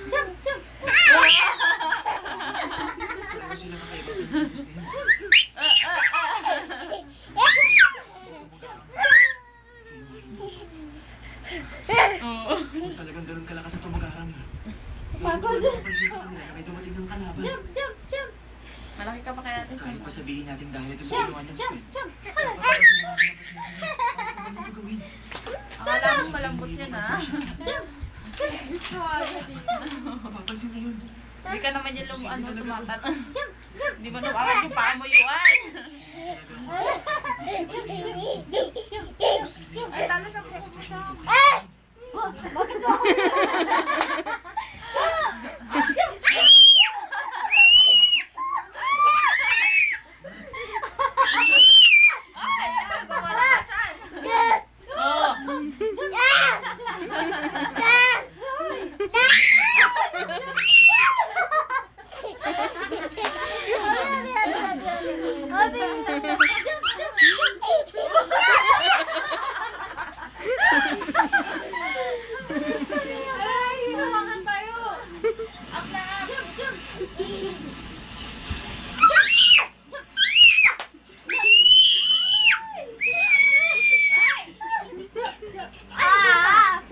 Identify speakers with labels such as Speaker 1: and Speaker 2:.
Speaker 1: Jump! Jump!
Speaker 2: Pareho sila kakaiba. Kung talagang ganun kalakas at tumagarang.
Speaker 1: Pagod.
Speaker 2: Napapansin sa kanila na may dumating ng kalaban.
Speaker 1: Jump! Jump! Jump!
Speaker 3: Malaki ka pa kaya natin
Speaker 2: Kahit pa sabihin natin dahil ito sa
Speaker 1: Jump!
Speaker 2: ginawa niyang
Speaker 1: Jump!
Speaker 2: spell.
Speaker 1: Jump!
Speaker 2: Ano gagawin?
Speaker 3: Akala mo malambot yun ha.
Speaker 1: Jump!
Speaker 2: Papansin na yun.
Speaker 3: Hindi ka naman yung tumatat.
Speaker 1: Jump! Jump!
Speaker 3: Hindi mo naman yung paa mo yuan. Ay, talo sa kuko mo siya.
Speaker 1: Bakit mo ako?
Speaker 3: Ay, gumalasan. Oo. Up na up.
Speaker 1: Ah!